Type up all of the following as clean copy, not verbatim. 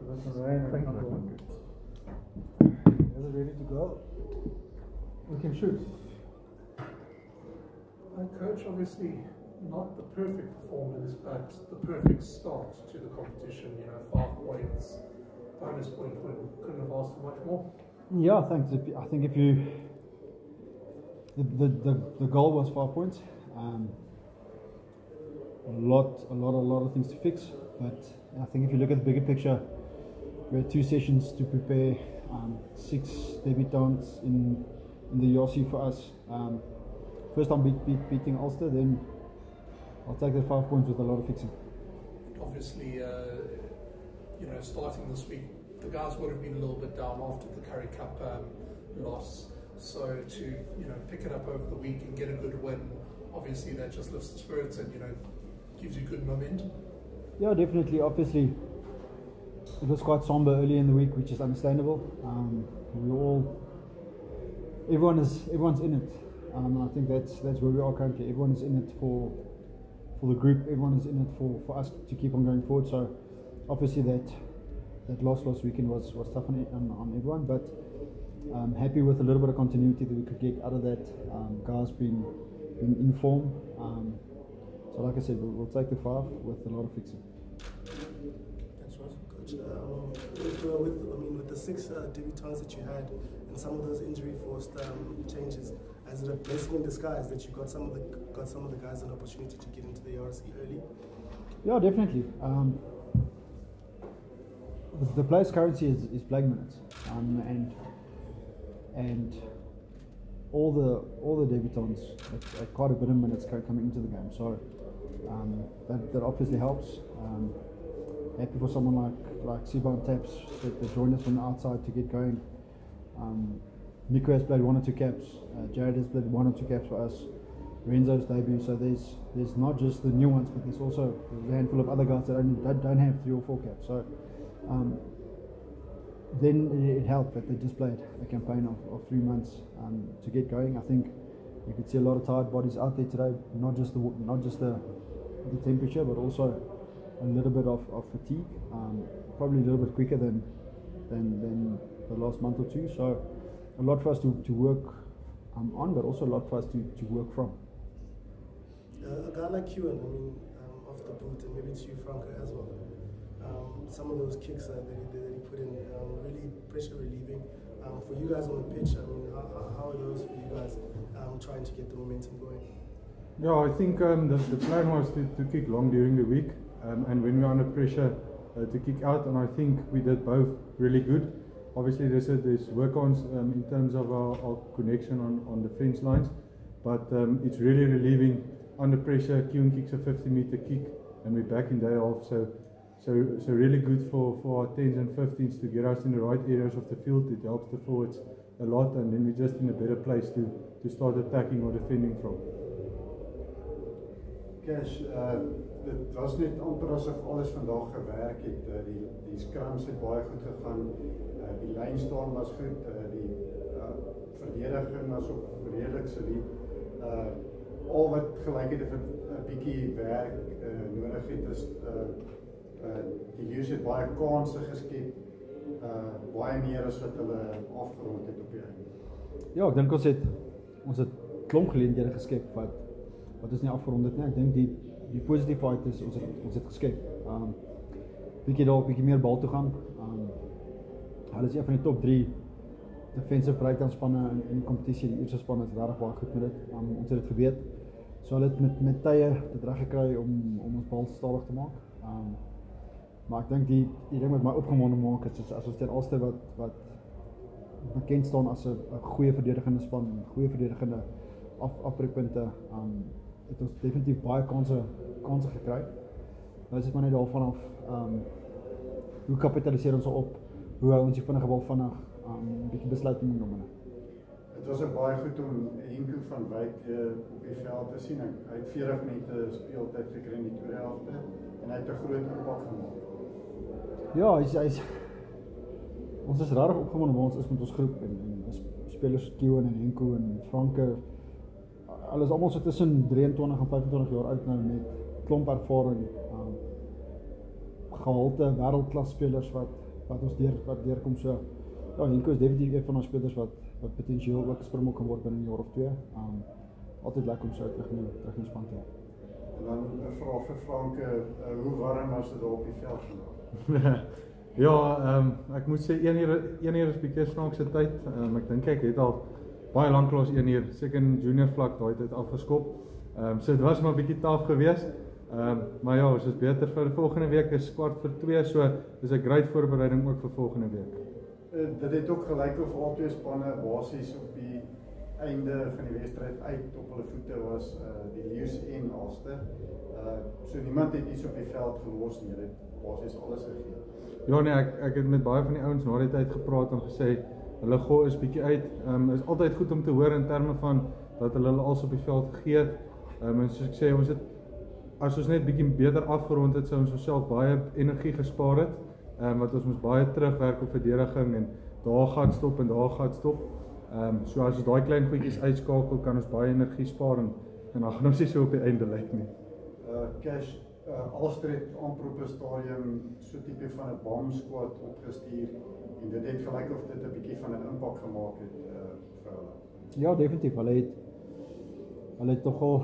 Francke Horn. Ready to go? We can shoot. Coach, obviously not the perfect performance, but the perfect start to the competition. 5 points, bonus point, couldn't have asked for much more. Yeah, thanks. I think if you, the goal was 5 points. A lot of things to fix, but I think if you look at the bigger picture, we had 2 sessions to prepare, 6 debutants in the URC for us. First time beating Ulster, then I'll take the 5 points with a lot of fixing. Obviously, starting this week, the guys would have been a little bit down after the Currie Cup loss. So to pick it up over the week and get a good win, obviously that just lifts the spirits and gives you good momentum. Yeah, definitely. Obviously, it was quite somber early in the week, which is understandable. Everyone's in it. I think that's where we are currently. Everyone is in it for the group. Everyone is in it for us to keep on going forward. So obviously that loss last weekend was tough on everyone, but I'm happy with a little bit of continuity that we could get out of that. Guys being in form. So like I said, we'll take the 5 with a lot of fixing. Thanks, Ross. Coach, with the 6 debutants that you had and some of those injury-forced changes, is it a blessing in disguise that you got some of the guys an opportunity to get into the RC early? Yeah, definitely. The players' currency is playing minutes, and all the debutants at quite a bit of minutes coming into the game. So that obviously helps. Happy for someone like Siba and Taps that joined us from the outside to get going. Nico has played 1 or 2 caps. Jared has played 1 or 2 caps for us. Renzo's debut. So there's not just the new ones, but there's also a handful of other guys that don't have 3 or 4 caps. So then it helped that they just played a campaign of 3 months to get going. I think you could see a lot of tired bodies out there today. Not just the temperature, but also a little bit of fatigue. Probably a little bit quicker than the last month or 2. So a lot for us to work on, but also a lot for us to work from. A guy like you, off the boot, and maybe to you, Francke, as well. Some of those kicks that he put in, really pressure relieving. For you guys on the pitch, how are those for you guys trying to get the momentum going? Yeah, I think the plan was to kick long during the week, and when we are under pressure, to kick out, and I think we did both really good. Obviously, there's work-ons in terms of our connection on the fence lines, but it's really relieving under pressure. Kewan kicks a 50-meter kick, and we're back in day off. So really good for our 10s and 15s to get us in the right areas of the field. It helps the forwards a lot, and then we're just in a better place to start attacking or defending from. Cash, dit was net amper asof alles vandag gewerk het. Die scrums het baie goed gegaan. Die lynstaan was goed. Die verdediging was ook redelik solied. Al wat gelyk het 'n bietjie werk nodig het is die Lions het baie kansse geskep. Baie meer as wat hulle afgerond het op die einde. Ja, ek dink ons het klomp geleenthede geskep wat is nie afgerond het nie. Ek dink die positieve uit is ons het geskep. Bietjie meer bal toe gaan. Hulle is een van die top 3 defensive breakdown spanne in die kompetisie. Die eerste span is regtig baie goed met dit. Ons het dit geweet. So hulle het met tye dit reg gekry om ons bal stadig te maak. Maar ek dink die ding wat my opgewonde maak is as ons teen Ulster wat bekend staan as 'n goeie verdedigende span, goeie verdedigende afbreekpunte, het ons definitief baie kanse gekry. Nou is dit maar net daarvan af, hoe kapitaliseer ons op, hoe hou ons die vinnige bal vinnig, 'n bietjie besluitneming neem. Het was ook baie goed om Henko van Wyk op die veld te sien. Hy het 40 minute speeltyd gekry in die tweede helfte en hy het 'n groot impak gemaak. Ja, ons is regtig opgewonde waar ons is met ons groep en spelers Kewan en Henko en Francke. Hulle is almal so tussen 23 en 25 jaar oud nou met klomp ervaring. Gehalte wêreldklas spelers wat wat ons deurkom. So ja, Henko is definitief een van ons spelers wat potensieel ook Springbok kan word binne 'n jaar of 2. Altyd lekker om so terug in die span te hê. En dan 'n vraag vir Francke, hoe warm was dit daar op die veld vandag? Ja, ek moet sê 1 uur is bietjie snaakse tyd. Ek dink ek het al baie lank lank 1 uur, seker in junior vlak daai tyd afgeskop. So dit was maar bietjie taaf geweest. Maar ja, ons is beter vir volgende week, is 1:45, so dis 'n great voorbereiding ook vir volgende week. Dit het ook gelyk of al twee spanne basies op die einde van die wedstryd uit op hulle voete was, die Lions en Ulster. So niemand het iets op die veld gelos nie, hulle het basies alles gegee. Ja nee, ek het met baie van die ouens na die tyd gepraat en gesê hulle gooi is bietjie uit. Is altyd goed om te hoor in terme van dat hulle alles op die veld gegee het. En soos ek sê, as ons net bietjie beter afgerond het, sou ons osself baie energie gespaar het. Want ons moes baie terugwerk op verdediging en daar gaan stop en daar gaan stop. So as ons daai klein goedjies uitskakel, kan ons baie energie spaar en dan gaan ons nie so op die einde lyk nie. Cash, Ulster het amper op 'n stadium so tipe van 'n bomb squad opgestuur en dit het gelyk of dit 'n bietjie van 'n impak gemaak het vir hulle. Ja, definitief. Hulle het tog al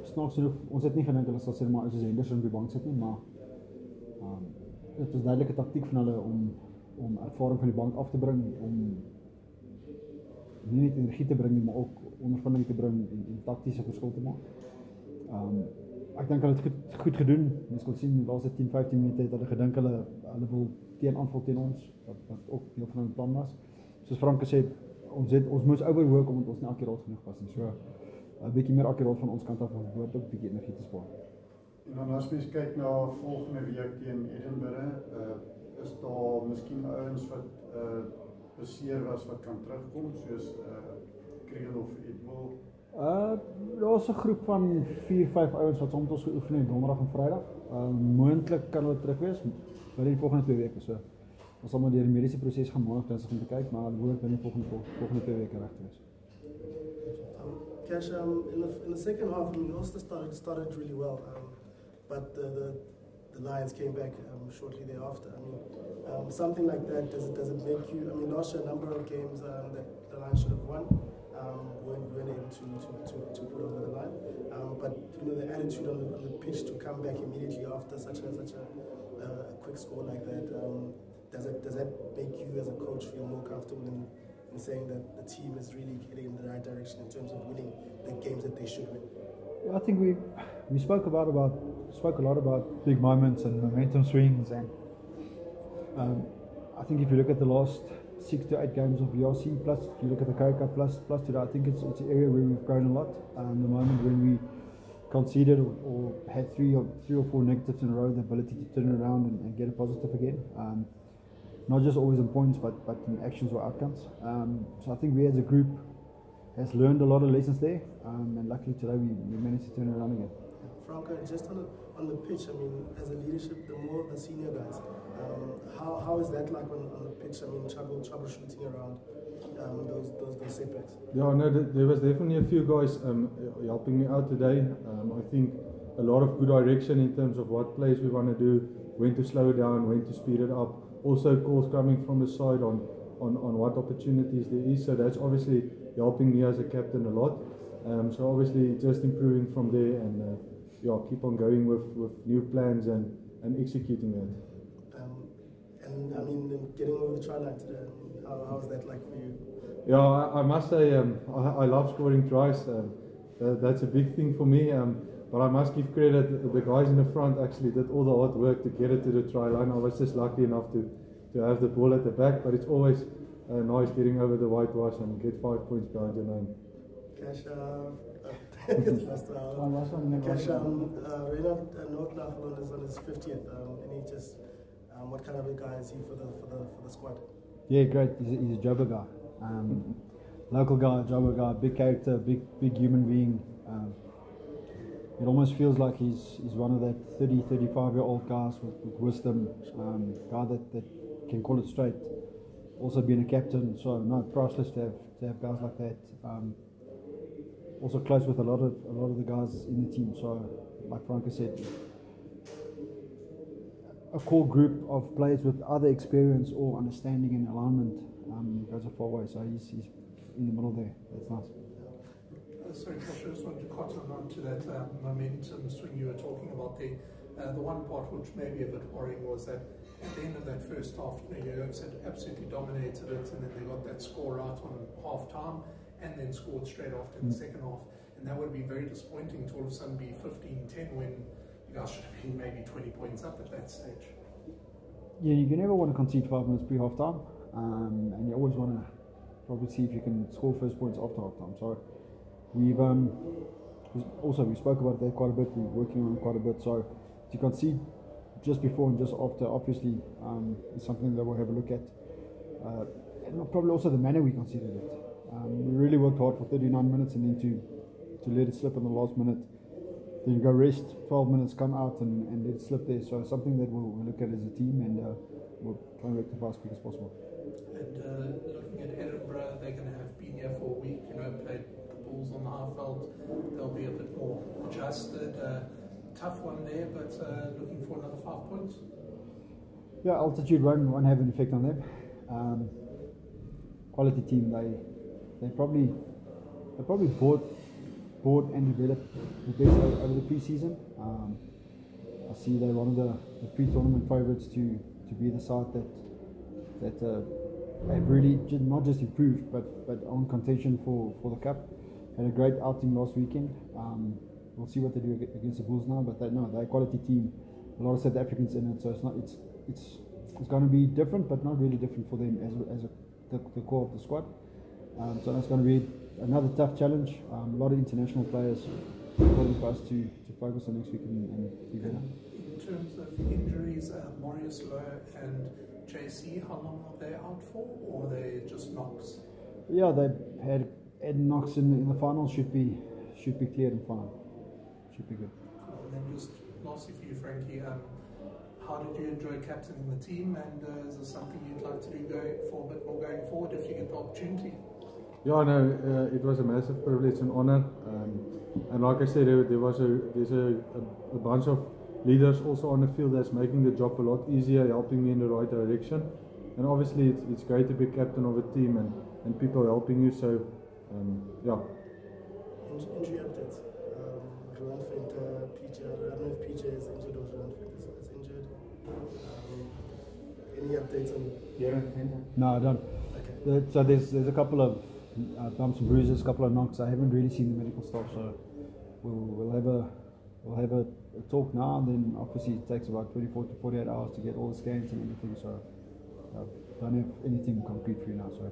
snaaks genoeg, ons het nie gedink hulle sal sê maar as Henderson op die bank sit nie, maar dit was duidelike taktiek van hulle om ervaring van die bank af te bring, om nie net energie te bring nie, maar ook ondervinding te bring en taktiese verskil te maak. Ek dink hulle het goed gedoen. Mens kon sien die laaste 10-15 minute het hulle gedink hulle wil aanval teen ons, wat ook deel van hulle plan was. Soos Francke sê, ons moes overwork omdat ons nie akkuraat genoeg was nie. So 'n bietjie meer akkuraat van ons kant af behoort ook 'n bietjie energie te spaar. En dan as mens kyk na volgende week teen Edinburgh, is daar miskien ouens wat beseer was wat kan terugkom, soos Kriel of Edwil? Daar's 'n groep van 4-5 ouens wat saam met ons geoefen het donderdag en Vrydag. Moontlik kan hulle terug wees binne die volgende 2 weke. So ons sal maar deur die mediese proses gaan maandag dinsdag om te kyk, maar hulle behoort binne die volgende 2 weke reg te wees. Cash, in the second half, I mean, Ulster started really well, but the Lions came back shortly thereafter. I mean, something like that, does it make you? I mean, last year a number of games that the Lions should have won, weren't able to put over the line. But you know, the attitude on the pitch to come back immediately after such a quick score like that, does that make you as a coach feel more comfortable in saying that the team is really heading in the right direction in terms of winning the games that they should win? Yeah, I think we spoke a lot about big moments and momentum swings, and I think if you look at the last 6 to 8 games of VRC, plus if you look at the Currie Cup, plus to that, I think it's an area where we've grown a lot. The moment when we conceded or had 3 or 4 negatives in a row, the ability to turn it around and get a positive again. Not just always in points, but in actions or outcomes. So I think we as a group has learned a lot of lessons there, and luckily today we managed to turn it around again. Francke, just on the pitch, I mean, as a leadership, the more of the senior guys, how is that like on the pitch? I mean, troubleshooting around those setbacks? Yeah, no, there was definitely a few guys helping me out today. I think a lot of good direction in terms of what plays we want to do, when to slow it down, when to speed it up. Also calls coming from the side on what opportunities there is. So that's obviously helping me as a captain a lot. So obviously just improving from there and keep on going with new plans and executing that. And I mean, getting over the try line today, how is that like for you? Yeah, I must say I love scoring tries. That's a big thing for me. But I must give credit, the guys in the front actually did all the hard work to get it to the try line. I was just lucky enough to have the ball at the back, but it's always nice getting over the whitewash and get 5 points behind your name. Cash, Reynard Noordnagel on his 50th, and he just, what kind of a guy is he for the squad? Yeah, great. He's a Joburg guy, local guy, Joburg guy, big character, big human being. It almost feels like he's one of that 35-year-old guys with wisdom, guy that can call it straight. Also being a captain, so no, priceless to have guys like that. Also close with a lot of the guys in the team. So, like Francke said, a core group of players with either experience or understanding and alignment goes a far way. So he's in the middle there. That's nice. Sorry, Josh, I just wanted to cotton on to that momentum swing you were talking about there. The one part which may be a bit worrying was that at the end of that first half, you had absolutely dominated it, and then they got that score out on half time, and then scored straight after in the second half. And that would be very disappointing to all of a sudden be 15-10 when you guys should have been maybe 20 points up at that stage. Yeah, you never want to concede 5 minutes pre-half time, and you always want to probably see if you can score first points after half time. So we spoke about that quite a bit. We're working on it quite a bit. So to concede just before and just after, obviously, is something that we'll have a look at. And probably also the manner we conceded it. We really worked hard for 39 minutes, and then to let it slip in the last minute. Then you go rest 12 minutes, come out and let it slip there. So something that we'll look at as a team, and we'll try and rectify as quick as possible. And looking at Edinburgh, they're going to have been here for a week, played the Bulls on the half veld. They'll be a bit more adjusted. Tough one there, but looking for another 5 points. Yeah, altitude won't have an effect on them. Quality team. They probably bought and developed the best over the pre-season. I see they're one of the pre-tournament favourites to be the side that have really not just improved but on contention for the cup. Had a great outing last weekend. We'll see what they do against the Bulls now, but they're a quality team. A lot of South Africans in it, so it's going to be different, but not really different for them as the core of the squad. So that's going to be another tough challenge. A lot of international players. Important for us to focus on next week and be better. In terms of injuries, Marius Lowe and JC, how long are they out for, or are they just knocks? Yeah, they had Ed knocks in the final. Should be cleared in final. Should be good. Cool. And then just lastly for you, Francke, how did you enjoy captaining the team, and is this something you'd like to do going forward if you get the opportunity? Yeah, no, it was a massive privilege and honor, and like I said, there's a bunch of leaders also on the field that's making the job a lot easier, helping me in the right direction, and obviously it's great to be captain of a team and people helping you. So yeah. Injury updates. Rowan Fenter, PJ. I don't know if PJ is injured or Rowan Fenter is injured. Any updates on Rowan Fenter? No, I don't. Okay. So there's a couple of bumps and bruises, a couple of knocks. I haven't really seen the medical staff, so we'll have a talk now, and then obviously it takes about 24 to 48 hours to get all the scans and everything. So I don't have anything concrete for you now. So.